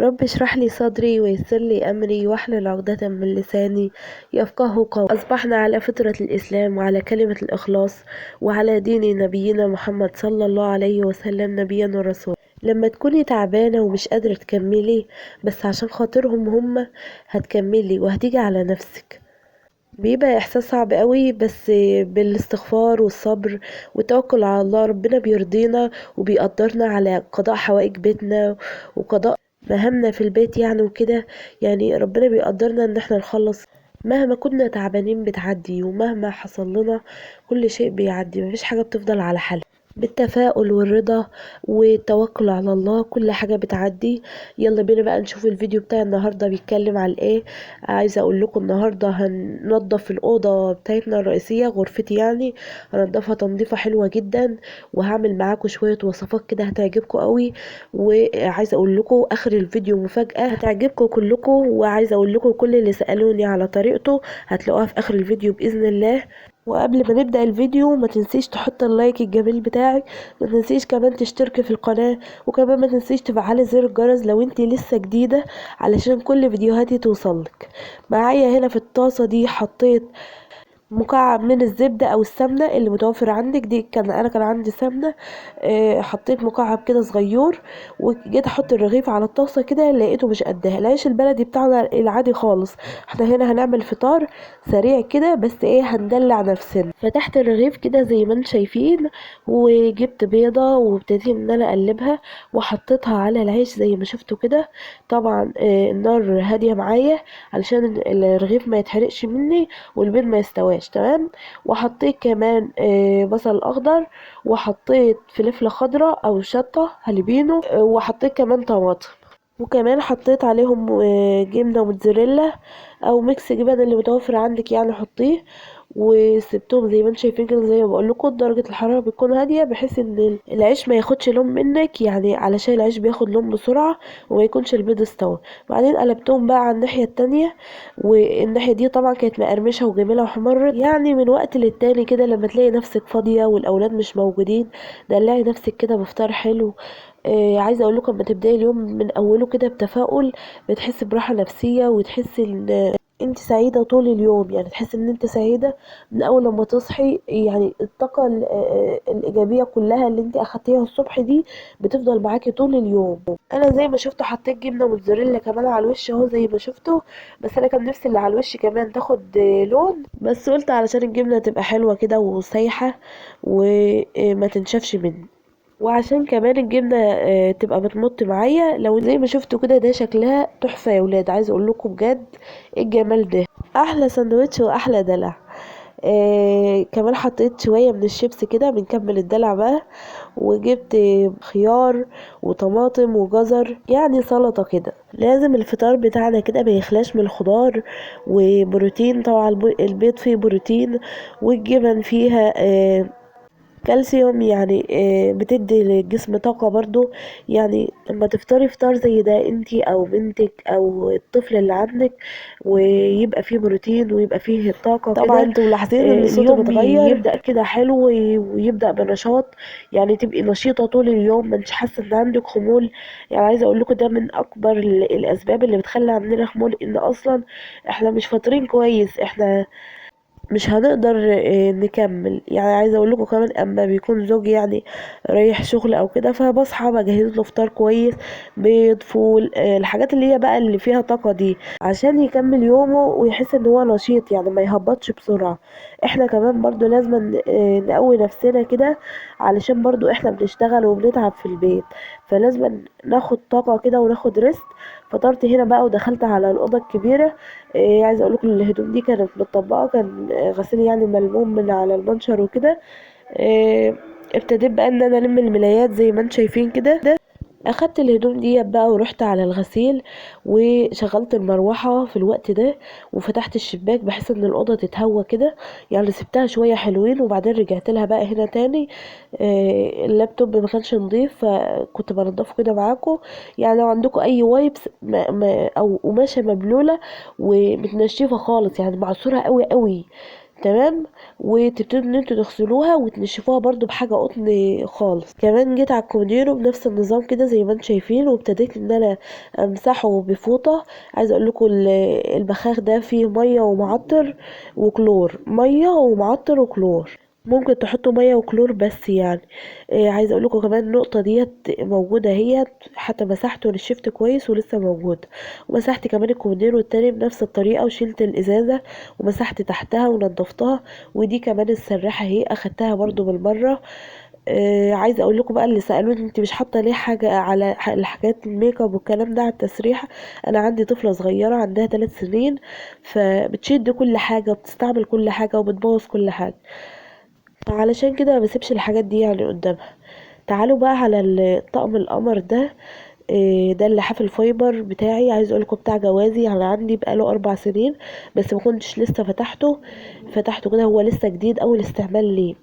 رب اشرح لي صدري ويسر لي أمري واحلل عقدة من لساني يفقه قولي. أصبحنا على فطرة الإسلام وعلى كلمة الإخلاص وعلى دين نبينا محمد صلى الله عليه وسلم نبيا ورسولا. لما تكوني تعبانة ومش قادرة تكملي بس عشان خاطرهم هم هتكملي وهتيجي على نفسك، بيبقى إحساس صعب قوي، بس بالاستغفار والصبر والتوكل على الله ربنا بيرضينا وبيقدرنا على قضاء حوائج بيتنا وقضاء مهامنا في البيت يعني وكده. يعني ربنا بيقدرنا ان احنا نخلص مهما كنا تعبانين، بتعدي ومهما حصل لنا كل شيء بيعدي، مفيش حاجة بتفضل على حال. بالتفاؤل والرضا والتوكل على الله كل حاجة بتعدي. يلا بينا بقى نشوف الفيديو بتاع النهاردة بيتكلم على ايه. عايزة اقول لكم النهاردة هننضف الأوضة بتاعتنا الرئيسية، غرفتي يعني، هنضفها تنظيفة حلوة جدا، وهعمل معاكم شوية وصفات كده هتعجبكم قوي. وعايزة اقول لكم اخر الفيديو مفاجأة هتعجبكم كلكم، وعايزة اقول لكم كل اللي سألوني على طريقته هتلاقوها في اخر الفيديو بإذن الله. وقبل ما نبدأ الفيديو ما تنسيش تحط اللايك الجميل بتاعك، ما تنسيش كمان تشتركي في القناة، وكمان ما تنسيش تفعلي زر الجرس لو انتي لسه جديدة علشان كل فيديوهاتي توصلك. معايا هنا في الطاسة دي حطيت مكعب من الزبدة او السمنة اللي متوفر عندك، دي انا كان عندي سمنة. حطيت مكعب كده صغير، وجيت احط الرغيف على الطاسة كده لقيته مش قدها العيش البلدي بتاعنا العادي خالص. احنا هنا هنعمل فطار سريع كده، بس ايه هندلع نفسنا. فتحت الرغيف كده زي ما انتم شايفين، وجبت بيضة وابتديت ان انا اقلبها وحطيتها على العيش زي ما شفتوا كده. طبعا النار هادية معايا علشان الرغيف ما يتحرقش مني والبيض ما يستواش تمام. وحطيت كمان بصل اخضر، وحطيت فلفله خضراء او شطه هالبينو، وحطيت كمان طماطم، وكمان حطيت عليهم جبنه موتزاريلا او ميكس جبن اللي متوفر عندك يعني حطيه. وسبتهم زي ما انتم شايفين كده، زي ما بقول لكم درجه الحراره بتكون هاديه بحيث ان العيش ما ياخدش لون منك، يعني علشان العيش بياخد لون بسرعه وما يكونش البيض استوى. بعدين قلبتهم بقى على الناحيه التانية، والناحيه دي طبعا كانت مقرمشه وجميله وحمرت. يعني من وقت للتاني كده لما تلاقي نفسك فاضيه والاولاد مش موجودين دلعي نفسك كده بفطار حلو. عايزه اقول لكم لما تبداي اليوم من اوله كده بتفاؤل بتحسي براحه نفسيه، وتحسي ان انت سعيده طول اليوم، يعني تحسي ان انت سعيده من اول لما تصحي. يعني الطاقه الايجابيه كلها اللي انت اخدتيها الصبح دي بتفضل معاكي طول اليوم. انا زي ما شفتوا حطيت جبنه موتزاريلا كمان على الوش اهو زي ما شفتوا، بس انا كان نفسي اللي على الوش كمان تاخد لون، بس قلت علشان الجبنه تبقى حلوه كده وسايحه وما تنشفش مني، وعشان كمان الجبنه تبقى بتمط معايا. لو زي ما شفتوا كده ده شكلها تحفه يا ولاد، عايزه اقول لكم بجد ايه الجمال ده، احلى سندوتش واحلى دلع. كمان حطيت شويه من الشيبس كده بنكمل الدلع بقى، وجبت خيار وطماطم وجزر، يعني سلطه كده. لازم الفطار بتاعنا كده ما يخلاش من الخضار وبروتين، طبعا البيض فيه بروتين، والجبن فيها كالسيوم، يعني بتدي للجسم طاقة برضو. يعني لما تفطري فطار زي ده انتي او بنتك او الطفل اللي عندك ويبقى فيه بروتين ويبقى فيه طاقة كده، طبعا انتوا ملاحظين ان صوتي اليوم بتغير يبدأ كده حلو ويبدأ بنشاط، يعني تبقي نشيطة طول اليوم ما انتش حاسة ان عندك خمول. يعني عايزة اقول لكم ده من اكبر الاسباب اللي بتخلي عندنا خمول، ان اصلا احنا مش فاطرين كويس، احنا مش هنقدر نكمل. يعني عايزه اقول لكم كمان اما بيكون زوجي يعني رايح شغل او كده فبصحى بجهز له فطار كويس، بيض فول الحاجات اللي هي بقى اللي فيها طاقه دي عشان يكمل يومه ويحس ان هو نشيط، يعني ما يهبطش بسرعه. احنا كمان برضو لازم نقوي نفسنا كده علشان برضو احنا بنشتغل وبنتعب في البيت، فلازم ناخد طاقه كده وناخد ريست. فطرت هنا بقى ودخلت على الاوضه الكبيره. عايزه اقول لكم الهدوم دي كانت متطبقه، كان غسيل يعني ملموم من على المنشر وكده. آه، ابتديت بقى ان انا الم الملايات زي ما انتم شايفين كده. اخدت الهدوم دي بقى ورحت على الغسيل وشغلت المروحه في الوقت ده، وفتحت الشباك بحيث ان الاوضه تتهوى كده. يعني سبتها شويه حلوين وبعدين رجعت لها بقى هنا تاني. اللابتوب ما كانش نضيف فكنت بنضفه كده معاكم. يعني لو عندكم اي وايبس او قماشه مبلوله ومتنشفه خالص يعني معصوره قوي قوي تمام. وتبتدوا ان انتوا تغسلوها وتنشفوها برضو بحاجه قطن خالص. كمان جيت على الكومودينو بنفس النظام كده زي ما انتم شايفين، وابتديت ان انا امسحه بفوطه. عايزه اقول لكم البخاخ ده فيه ميه ومعطر وكلور، ميه ومعطر وكلور، ممكن تحطوا ميه وكلور بس يعني. عايزه اقول لكم كمان النقطه ديت موجوده هي، حتى مسحته ونشفت كويس ولسه موجود. ومسحت كمان الكومودينو التاني بنفس الطريقه، وشلت الازازه ومسحت تحتها ونضفتها. ودي كمان السراحه اهي اخدتها برضو بالمره. عايزه اقول لكم بقى اللي سالوني انت مش حاطه ليه حاجه على الحاجات الميك اب والكلام ده على التسريحه. انا عندي طفله صغيره عندها 3 سنين، فبتشد كل حاجه وبتستعمل كل حاجه وبتبوظ كل حاجه، علشان كده ما بسيبش الحاجات دي يعني قدامها. تعالوا بقى على الطقم القمر ده. ده اللحاف الفايبر بتاعي، عايز اقولكم بتاع جوازي يعني، عندي بقاله 4 سنين بس ما كنتش لسه فتحته كده، هو لسه جديد اول استعمال ليه.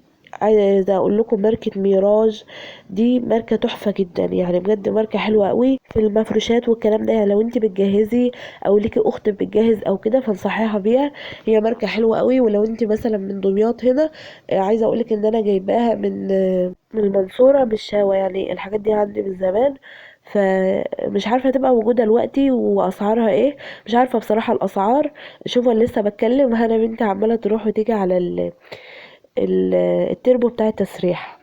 عايزه اقول لكم ماركه ميراج، دي ماركه تحفه جدا يعني، بجد ماركه حلوه قوي في المفروشات والكلام ده. يعني لو انت بتجهزي او ليكي اخت بتجهز او كده فانصحيها بيها، هي ماركه حلوه قوي. ولو انت مثلا من دمياط هنا، عايزه اقولك ان انا جايباها من المنصوره بالشاوه، يعني الحاجات دي عندي من زمان. فمش عارفه هتبقى موجوده دلوقتي واسعارها ايه، مش عارفه بصراحه الاسعار. شوفوا انا لسه بتكلم انا بنتي عماله تروح وتيجي على ال التربو بتاع التسريح.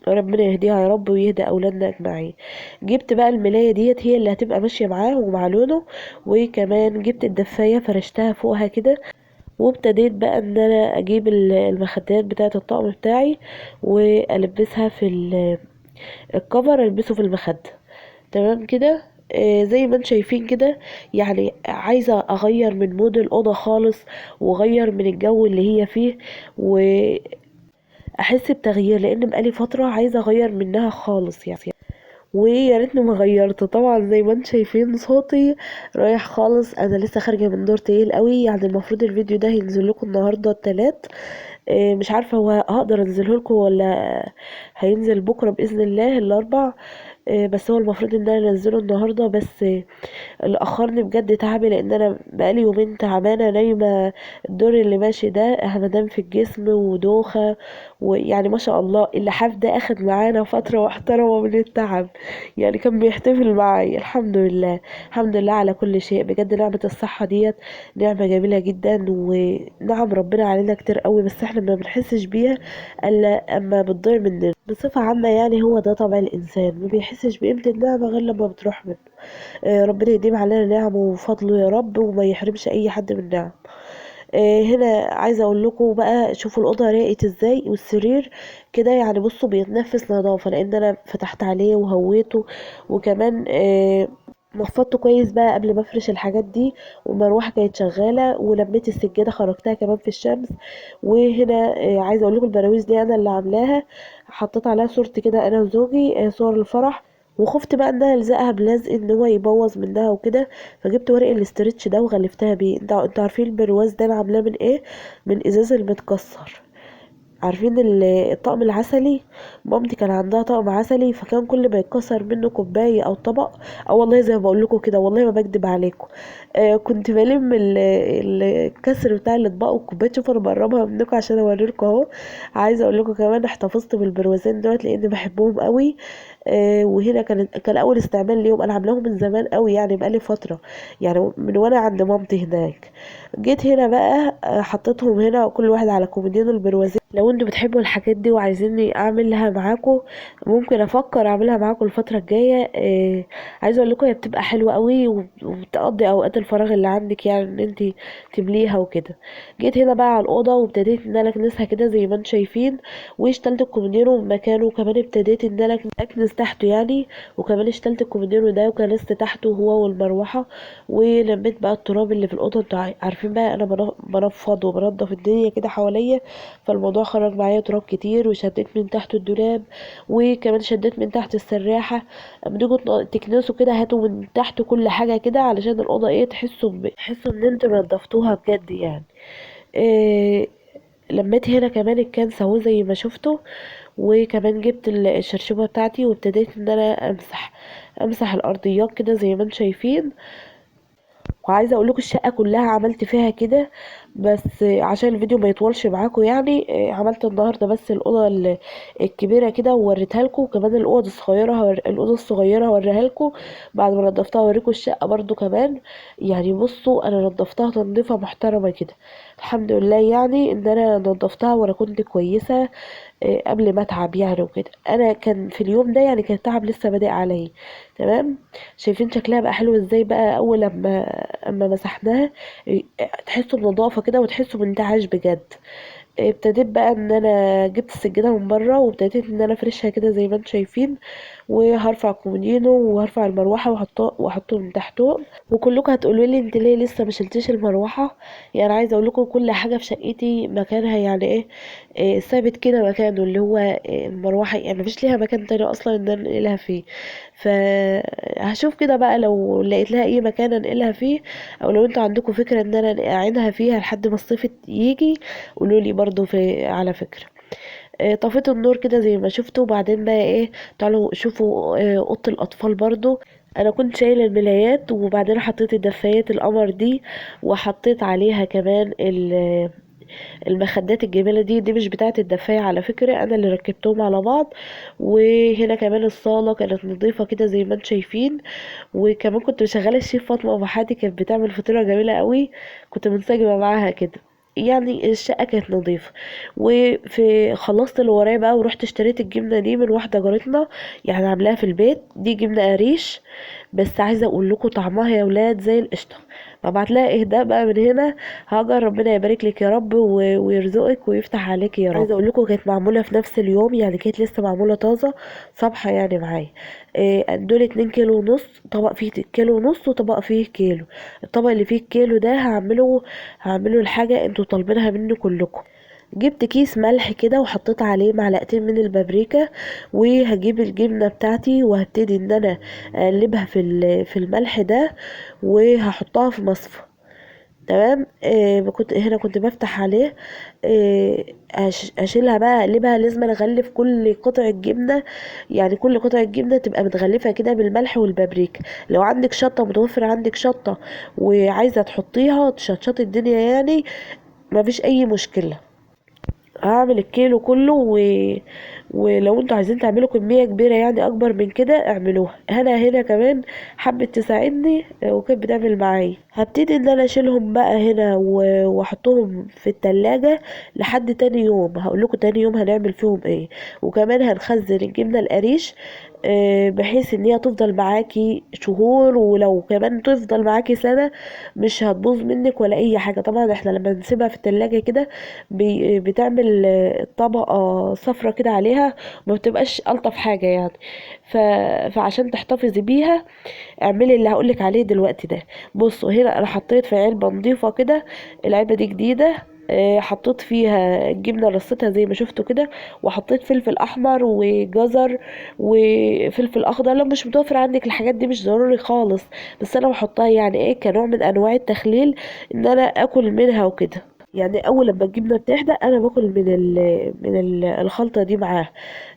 ربنا يهديها يا رب ويهدي اولادنا اجمعين. جبت بقى الملايه ديت هي اللي هتبقى ماشيه معاه ومع لونه. وكمان جبت الدفايه فرشتها فوقها كده. وابتديت بقى ان انا اجيب المخدات بتاعه الطقم بتاعي والبسها في الكفر، البسه في المخده. تمام كده. زي ما انتم شايفين كده، يعني عايزة اغير من مود الأوضة خالص، واغير من الجو اللي هي فيه، واحس بتغيير، لان بقالي فترة عايزة اغير منها خالص يعني. ويا ريتني ما غيرت. طبعا زي ما انتم شايفين صوتي رايح خالص، انا لسه خارجه من دور تقيل قوي يعني. المفروض الفيديو ده هينزل لكم النهارده التلات. مش عارفه هو هقدر انزله لكم ولا هينزل بكره باذن الله الاربع. بس هو المفروض ان انا انزله النهارده بس. اللي اخرني بجد تعبي، لان انا بقالي يومين تعبانه نايمه. الدور اللي ماشي ده همدان في الجسم ودوخه، ويعني ما شاء الله اللحاف ده اخد معانا فتره محترمه من التعب. يعني كان بيحتفل معايا. الحمد لله، الحمد لله على كل شيء بجد. نعمه الصحه ديت نعمه جميله جدا، ونعم ربنا علينا كتير قوي، بس احنا ما بنحسش بيها الا اما بتضيع مننا بصفه عامه. يعني هو ده طبع الانسان، ما بيحسش بقيمه النعمه غير لما بتروح منه. ربنا يديم علينا نعمه وفضله يا رب، وما يحرمش اي حد من نعم. هنا عايزه اقول لكم بقى، شوفوا الاوضه راقت ازاي، والسرير كده يعني بصوا بيتنفس نظافه، لان انا فتحت عليه وهويته. وكمان نفضته كويس بقى قبل ما افرش الحاجات دي. والمروحه كانت شغاله، ولميت السجاده خرجتها كمان في الشمس. وهنا عايزه اقول لكم البراويز دي انا اللي عاملاها، حطيت عليها صورتي كده انا وزوجي، صور الفرح. وخفت بقى ان انا الزقها بلزق ان هو يبوظ منها وكده، فجبت ورق الاسترتش ده وغلفتها بيه. انتوا عارفين البرواز ده انا عاملاه من ايه؟ من ازاز المتكسر. عارفين الطقم العسلي؟ مامتي كان عندها طقم عسلي، فكان كل ما يتكسر منه كوبايه او طبق، او والله زي ما بقول لكم كده والله ما بكدب عليكم، كنت بلم الكسر بتاع الاطباق والكوبايات. شوفوا انا بقربها منكم عشان اوريلكم اهو. عايزه اقول لكم كمان احتفظت بالبروازين دول لاني بحبهم قوي. وهنا كان اول استعمال ليهم، انا عاملاهم من زمان قوي يعني بقالي فتره، يعني من وانا عند مامتي هناك. جيت هنا بقى حطيتهم هنا كل واحد على كومودينو البروازين. لو انتوا بتحبوا الحاجات دي وعايزيني اعملها معاكم، ممكن افكر اعملها معاكم الفتره الجايه. عايزه اقول لكم هي بتبقى حلوه قوي، وبتقضي اوقات الفراغ اللي عندك يعني ان انت تمليها وكده. جيت هنا بقى على الاوضه وابتديت ان انا اكنسها كده زي ما انتم شايفين، واشتلت الكومودينو من مكانه، وكمان ابتديت ان انا اكنس تحته يعني. وكمان اشتلت الكومودينو ده وكنست تحته هو والمروحه. ولميت بقى التراب اللي في الاوضه. انتوا عارفين بقى انا بنفض وبنضف الدنيا كده حواليا، فالموضوع خرج معايا تراب كتير. وشديت من تحت الدولاب، وكمان شديت من تحت السراحه. اما تيجوا تكنسوا كده هاتوا من تحت كل حاجه كده، علشان الاوضه ايه، تحسوا ان انتوا نضفتوها بجد يعني. إيه لميت هنا كمان الكنسة اهو زي ما شفتوا. وكمان جبت الشرشوبة بتاعتي وابتديت ان انا امسح الارضيات كده زي ما انتم شايفين. وعايزه اقول لكم الشقه كلها عملت فيها كده، بس عشان الفيديو ما يطولش معاكم يعني عملت النهارده بس الاوضه الكبيره كده ووريتها لكم، وكمان الاوضه الصغيره هوريها لكم بعد ما نضفتها. اوريكم الشقه برضو كمان. يعني بصوا انا نضفتها تنظيفه محترمه كده، الحمد لله يعني ان انا نضفتها وانا كنت كويسه قبل ما اتعب يعني وكده. انا كان في اليوم ده يعني كان التعب لسه بادئ عليا. تمام. شايفين شكلها بقى حلو ازاي بقى اول اما مسحناها؟ تحسوا بنظافه كده وتحسوا بانتعاش بجد. ابتديت بقى ان انا جبت السجاده من بره وابتديت ان انا افرشها كده زي ما انتم شايفين، وهرفع الكومودينو وهرفع المروحه واحطه من تحته. وكلكم هتقولوا لي انت ليه لسه ما شلتيش المروحه؟ يعني عايزه اقول لكم كل حاجه في شقتي مكانها يعني إيه ثابت كده مكانه، اللي هو المروحه يعني مفيش ليها مكان تاني اصلا ان انا انقلها فيه. فهشوف كده بقى لو لقيت لها اي مكان انقلها فيه، او لو انتوا عندكم فكره ان انا اعينها فيها لحد ما الصيف يجي قولوا لي برضو على فكره. طفيت النور كده زي ما شفتوا. وبعدين بقى ايه، تعالوا شوفوا اوضه الاطفال برضو. انا كنت شايله الملايات وبعدين حطيت الدفايات القمر دي، وحطيت عليها كمان المخدات الجميله دي مش بتاعه الدفايه على فكره، انا اللي ركبتهم على بعض. وهنا كمان الصاله كانت نظيفه كده زي ما انتم شايفين. وكمان كنت مشغله الشيف فاطمه ابو حاتي، كانت بتعمل فطيره جميله قوي، كنت منسجمه معاها كده. يعني الشقه كانت نظيفه. وفي خلصت اللي ورايا بقى ورحت اشتريت الجبنه دي من واحده جارتنا، يعني عاملاها في البيت. دي جبنه قريش، بس عايزه اقول لكم طعمها يا ولاد زي القشطه. ببعت لها اهداء بقى من هنا. هاجر ربنا يبارك لك يا رب ويرزقك ويفتح عليك يا رب. عايزه اقول لكم كانت معموله في نفس اليوم، يعني كانت لسه معموله طازه صبحه يعني معايا. دول 2 كيلو ونص، طبق فيه كيلو ونص وطبق فيه كيلو. الطبق اللي فيه الكيلو ده هعمله الحاجه انتوا طالبينها مني كلكم. جبت كيس ملح كده وحطيت عليه معلقتين من البابريكا، وهجيب الجبنه بتاعتي وهبتدي ان انا اقلبها في الملح ده، وهحطها في مصفى. تمام. كنت بفتح عليه. اشيلها بقى اقلبها، لازم اغلف كل قطعه جبنه، يعني كل قطعه جبنه تبقى متغلفه كده بالملح والبابريكا. لو عندك شطه متوفر عندك شطه وعايزه تحطيها تشطشطي الدنيا يعني مفيش اي مشكله. هعمل الكيلو كله ولو انتوا عايزين تعملوا كمية كبيرة يعني اكبر من كده اعملوها. هنا كمان حبت تساعدني وكانت بتعمل معايا. هبتدي ان انا اشيلهم بقى هنا واحطهم في التلاجة لحد تاني يوم. هقول لكم تاني يوم هنعمل فيهم ايه. وكمان هنخزن الجبنة القريش بحيث ان هي تفضل معاكي شهور، ولو كمان تفضل معاكي سنة مش هتبوظ منك ولا اي حاجة. طبعا احنا لما نسيبها في التلاجة كده بتعمل طبقة صفرة كده عليها، ما بتبقاش ألطف حاجة يعني. ف... فعشان تحتفظي بيها اعملي اللي هقولك عليه دلوقتي ده. بصوا هنا انا حطيت في علبة نظيفة كده، العلبة دي جديدة. حطيت فيها الجبنة رصيتها زي ما شفتوا كده، وحطيت فلفل احمر وجزر وفلفل اخضر. لو مش متوفر عندك الحاجات دي مش ضروري خالص، بس انا بحطها يعني ايه كنوع من انواع التخليل ان انا اكل منها وكده. يعني اول لما الجبنه بتحدق انا باكل الخلطه دي معاها.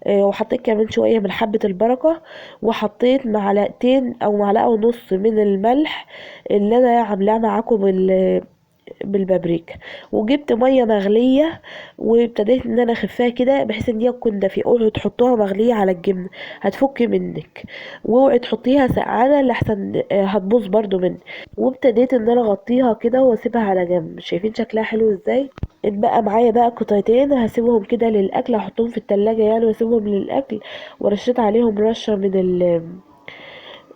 وحطيت كمان شويه من حبه البركه، وحطيت معلقتين او معلقه ونص من الملح اللي انا عاملاه معاكم بالبابريكا. وجبت ميه مغليه وابتديت ان انا اخفيها كده بحيث ان هي تكون دافيه. اوعوا تحطوها مغليه على الجبنه هتفك منك، واوعي تحطيها سقعانه لحسن هتبوظ برضو منك. وابتديت ان انا اغطيها كده واسيبها على جنب. شايفين شكلها حلو ازاي؟ اتبقى معايا بقى قطعتين هسيبهم كده للاكل، احطهم في التلاجة يعني واسيبهم للاكل. ورشيت عليهم رشه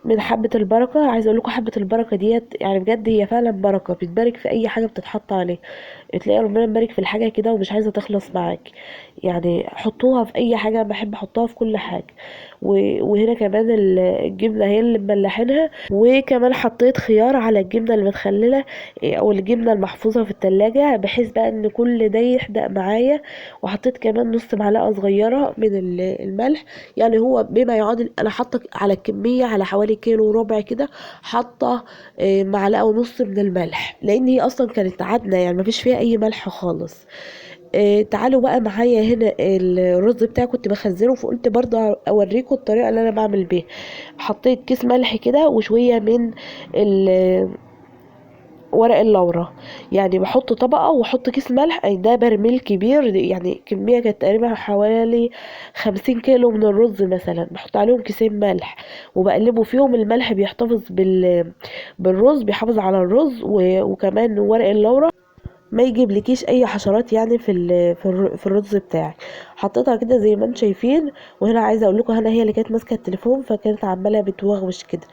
من حبة البركة. عايزة اقول لكم حبة البركة ديت يعني بجد هي فعلا بركة، بتبارك في اي حاجة بتتحط عليه. تلاقي ربنا مبارك في الحاجة كده ومش عايزة تخلص معاك. يعني حطوها في اي حاجة، بحب احطها في كل حاجة. وهنا كمان الجبنة هي اللي مملحينها. وكمان حطيت خيار على الجبنة المتخللة او الجبنة المحفوظة في التلاجة بحيث بقى ان كل ده يحدق معايا. وحطيت كمان نص معلقة صغيرة من الملح. يعني هو بما يعادل انا حاطة على الكمية على حوالي كيلو وربع كده، حاطة معلقة ونص من الملح لان هي اصلا كانت عدنة يعني مفيش فيها اي ملح خالص. تعالوا بقى معايا هنا الرز بتاعي كنت بخزنه، فقلت برضه اوريكم الطريقه اللي انا بعمل بيها. حطيت كيس ملح كده وشويه من ال ورق اللورة. يعني بحط طبقة واحط كيس ملح، ده برميل كبير، يعني كمية كانت تقريبا حوالي 50 كيلو من الرز مثلا، بحط عليهم كيسين ملح وبقلبه فيهم. الملح بيحتفظ بالرز، بيحافظ على الرز، وكمان ورق اللورة ما يجيبلكيش اي حشرات يعني في الرز بتاعك. حطيتها كده زي ما انتم شايفين. وهنا عايزه اقول لكم، هنا هي اللي كانت ماسكه التليفون فكانت عماله بتوغوش كده.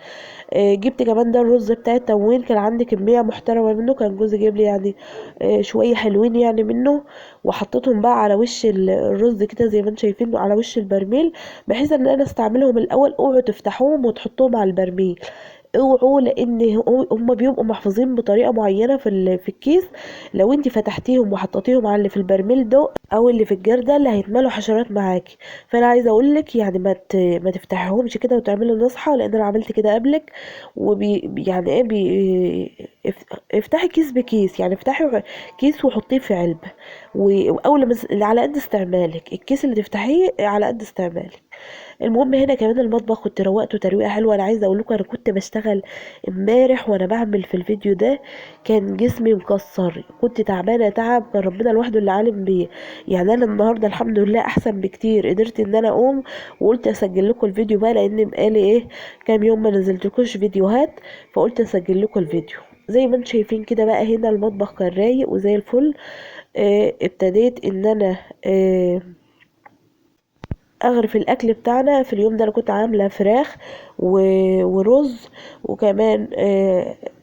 جبت كمان ده الرز بتاع التموين، كان عندي كميه محترمه منه، كان جوزي جايب لي يعني شويه حلوين يعني منه. وحطيتهم بقى على وش الرز كده زي ما انتم شايفين، على وش البرميل، بحيث ان انا استعملهم الاول. اوعوا تفتحوهم وتحطوهم على البرميل، اوعوا، لان هم بيبقوا محفوظين بطريقه معينه في الكيس. لو انت فتحتيهم وحطيتيهم على اللي في البرميل ده او اللي في الجردل، اللي هيتملوا حشرات معاكي. فانا عايزه اقول لك يعني ما تفتحيهمش كده وتعملي نصحه، لان انا عملت كده قبلك. يعني ايه افتحي كيس بكيس، يعني افتحي كيس وحطيه في علبه، واول ما على قد استعمالك، الكيس اللي تفتحيه على قد استعمالك. المهم هنا كمان المطبخ كنت روقته ترويقه حلوه. انا عايزه اقول لكم، انا كنت بشتغل امبارح وانا بعمل في الفيديو ده، كان جسمي مكسر، كنت تعبانه تعب كان ربنا لوحده اللي عالم بيه. يعني انا النهارده الحمد لله احسن بكتير، قدرت ان انا اقوم وقلت اسجل لكم الفيديو بقى، لان بقالي كام يوم ما نزلتلكوش فيديوهات، فقلت اسجل لكم الفيديو. زي ما انتم شايفين كده بقى، هنا المطبخ كان رايق وزي الفل. ابتديت ان انا اغرف الاكل بتاعنا في اليوم ده. انا كنت عامله فراخ ورز، وكمان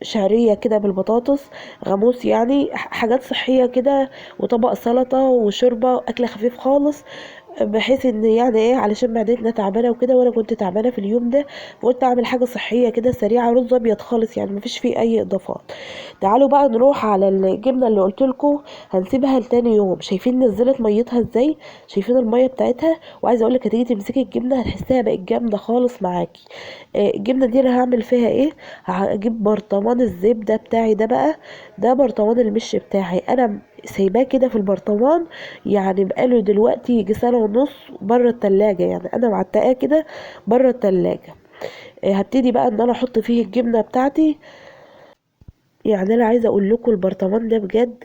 شعريه كده بالبطاطس، غاموس يعني، حاجات صحيه كده، وطبق سلطه وشوربه، اكل خفيف خالص، بحيث ان يعني ايه، علشان معدتنا تعبانه وكده، وانا كنت تعبانه في اليوم ده، فقلت اعمل حاجه صحيه كده سريعه، رز ابيض خالص يعني مفيش فيه اي اضافات. تعالوا بقى نروح على الجبنه اللي قلت لكم هنسيبها لتاني يوم. شايفين نزلت ميتها ازاي؟ شايفين الميه بتاعتها؟ وعايزه اقول لك، هتيجي تمسكي الجبنه هتحسيها بقت جامده خالص معاكي. الجبنه دي انا هعمل فيها ايه؟ هجيب برطمان الزبده بتاعي ده بقى، ده برطمان المش بتاعي، انا سايباه كده في البرطمان، يعني بقاله دلوقتي يجي سنه ونص بره التلاجة، يعني انا معتقاه كده بره التلاجة. هبتدي بقى ان انا احط فيه الجبنه بتاعتي. يعني انا عايزه اقول لكم البرطمان ده بجد،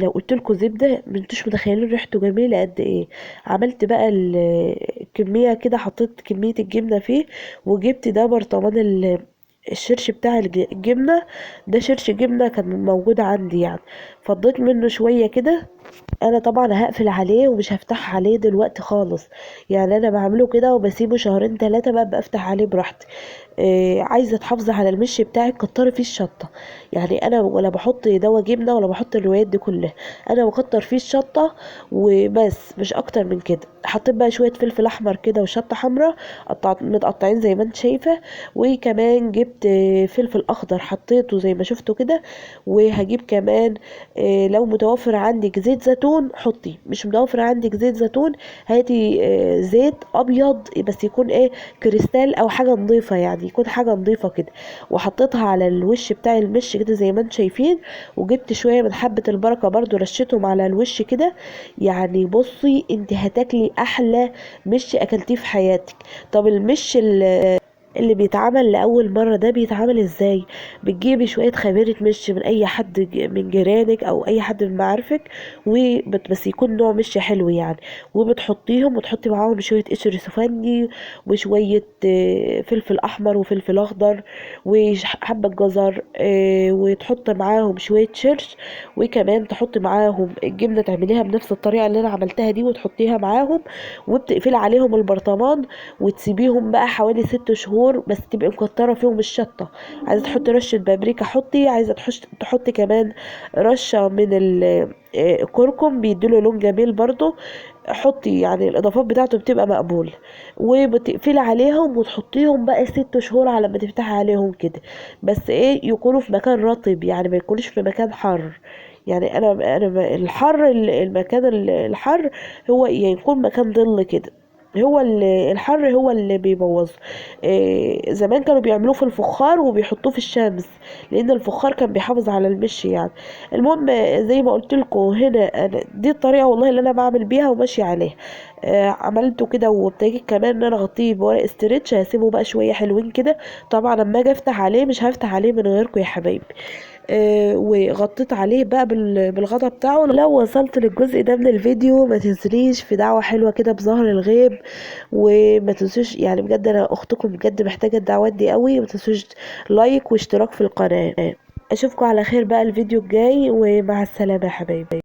لو قلت لكم زبده ما انتوش متخيلين ريحته جميله قد ايه. عملت بقى الكميه كده، حطيت كميه الجبنه فيه، وجبت ده برطمان الشرش بتاع الجبنه. ده شرش جبنه كان موجود عندي يعني، فضيت منه شويه كده. انا طبعا هقفل عليه ومش هفتح عليه دلوقتي خالص، يعني انا بعمله كده وبسيبه شهرين ثلاثة بقى بفتح عليه براحتي. عايزه تحافظي على المش بتاعك، كتري فيه الشطه. يعني انا ولا بحط دوا جبنه ولا بحط الروايات دي كلها، انا بكتر فيه الشطه وبس، مش اكتر من كده. حطيت بقى شويه فلفل احمر كده وشطه حمراء متقطعين زي ما انت شايفه، وكمان جبت فلفل اخضر حطيته زي ما شفتوا كده. وهجيب كمان لو متوفر عندك زيت زيتون حطي، مش متوفر عندك زيت زيتون هاتي زيت ابيض بس يكون كريستال او حاجه نظيفه، يعني يكون حاجه نظيفه كده. وحطيتها على الوش بتاع المش كده زي ما انتم شايفين. وجبت شويه من حبه البركه برضو رشيتهم على الوش كده. يعني بصي، انت هتاكلي احلى مش اكلتيه في حياتك. طب المش اللي بيتعمل لأول مرة ده بيتعمل ازاي؟ بتجيبي شوية خميرة مش من أي حد من جيرانك أو أي حد من معارفك، بس يكون نوع مش حلو يعني، وبتحطيهم وتحطي معاهم شوية قشر سفندي، وشوية فلفل أحمر وفلفل أخضر وحبة جزر، وتحط معاهم شوية شرش، وكمان تحطي معاهم الجبنة، تعمليها بنفس الطريقة اللي أنا عملتها دي وتحطيها معاهم، وبتقفلي عليهم البرطمان وتسيبيهم بقى حوالي 6 شهور، بس تبقي مكترة فيهم الشطة. عايزة تحطي رشة بابريكا حطي، عايزة تحطي كمان رشة من الكركم بيديله لون جميل برضو، حطي، يعني الاضافات بتاعته بتبقى مقبول. وبتقفلي عليهم وتحطيهم بقى 6 شهور على ما تفتحي عليهم كده. بس يكونوا في مكان رطب، يعني ما يكونوش في مكان حر. يعني انا الحر، المكان الحر هو يعني يكون مكان ظل كده، هو الحر هو اللي بيبوظه. زمان كانوا بيعملوه في الفخار وبيحطوه في الشمس، لان الفخار كان بيحافظ على المشي يعني. المهم زي ما قلت لكم هنا، دي الطريقه والله اللي انا بعمل بيها وماشي عليها. عملته كده، وابتديت كمان ان انا اغطيه بورق استرتش، هسيبه بقى شويه حلوين كده. طبعا لما اجي افتح عليه مش هفتح عليه من غيركم يا حبايبي. وغطيت عليه بقى بالغطا بتاعه. لو وصلت للجزء ده من الفيديو ما تنسونيش في دعوة حلوة كده بظهر الغيب، وما تنسوش يعني بجد انا اختكم بجد محتاجة الدعوات دي قوي. ما تنسوش لايك واشتراك في القناة. اشوفكم على خير بقى الفيديو الجاي، ومع السلامة يا حبايبي.